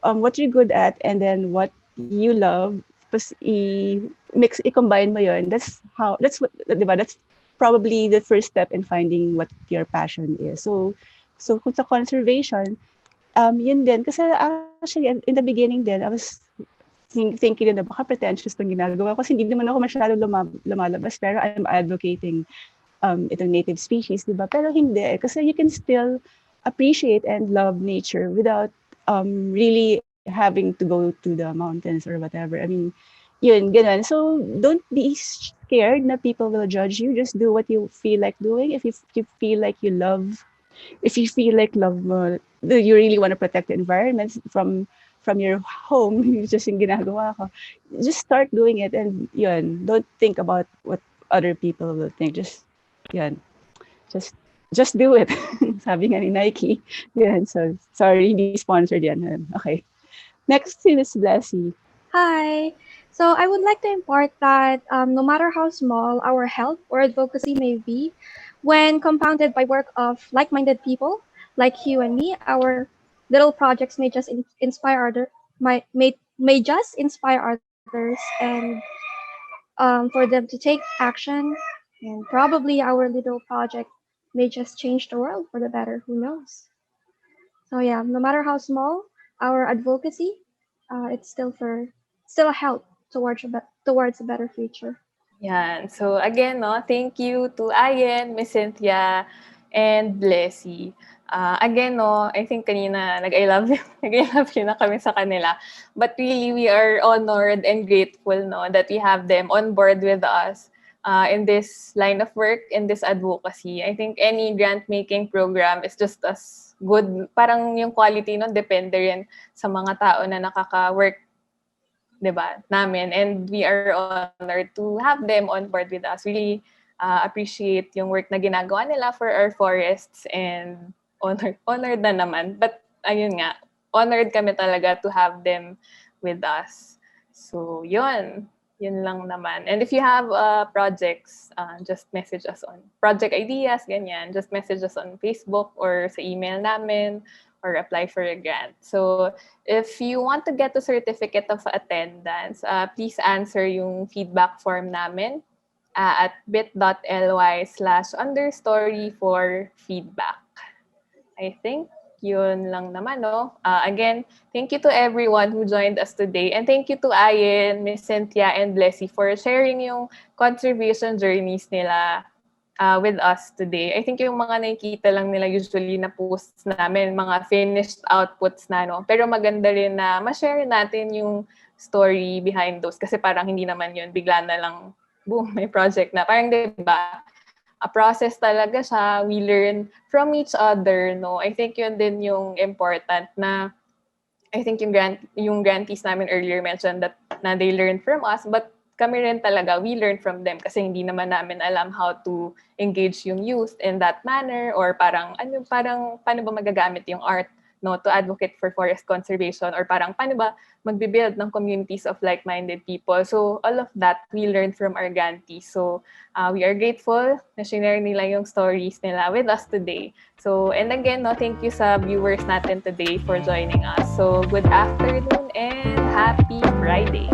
what you're good at and then what you love, tapos i-combine mo yun. That's what, diba? That's probably the first step in finding what your passion is. So kung sa conservation, yun din. Kasi actually, in the beginning din, I was thinking na baka pretentious itong ginagawa ko kasi hindi naman ako masyado lumalabas, pero I'm advocating itong native species, di ba? Pero hindi, kasi you can still appreciate and love nature without really having to go to the mountains or whatever. I mean, yun, ganun. So, don't be scared na people will judge you. Just do what you feel like doing. If you feel like you love, if you feel like love mo, you really want to protect the environment from your home, just yung ginagawa ko, just start doing it. And yun, don't think about what other people will think. Just, yun, just just do it. Sabi nga ni Nike. Yan, so sorry, hindi sponsored yan. Okay. Next si Miss Blessy. Hi. So I would like to impart that no matter how small our help or advocacy may be, when compounded by work of like-minded people like you and me, our little projects may just inspire may just inspire others and for them to take action, and probably our little project may just change the world for the better. Who knows? So yeah, no matter how small our advocacy, it's still a help towards a better future. Yan. So again, no, thank you to Ayen, Miss Cynthia, and Blessy. Again, no, I think kanina nag-I love you, nag-I love you na kami sa kanila. But really, we are honored and grateful, no, that we have them on board with us in this line of work, in this advocacy. I think any grant-making program is just as good. Parang yung quality nun depende rin sa mga tao na nakaka-work, diba, namin. And we are honored to have them on board with us. Really appreciate yung work na ginagawa nila for our forests, and honored na naman. But ayun nga, honored kami talaga to have them with us. So yun lang naman. And if you have projects, just message us on project ideas, ganyan. Just message us on Facebook or sa email namin, or apply for a grant. So if you want to get a certificate of attendance, please answer yung feedback form namin at bit.ly/understory for feedback. I think yun lang naman, no? Again, thank you to everyone who joined us today. And thank you to Ayen, Miss Cynthia, and Blessy for sharing yung conservation journeys nila with us today. I think yung mga nakikita lang nila usually na posts namin, mga finished outputs na, no? Pero maganda rin na ma-share natin yung story behind those. Kasi parang hindi naman yun, bigla na lang, boom, may project na. Parang diba, a process talaga siya. We learn from each other, no? I think yun din yung important na, I think yung grantees namin earlier mentioned that na they learn from us, but kami rin talaga, we learn from them kasi hindi naman namin alam how to engage yung youth in that manner, or parang paano ba magagamit yung art, no, to advocate for forest conservation, or parang paano ba magbe-build ng communities of like-minded people. So all of that we learned from our grantees. So we are grateful na share nila yung stories nila with us today. So, and again, no, thank you sa viewers natin today for joining us. So good afternoon and happy Friday.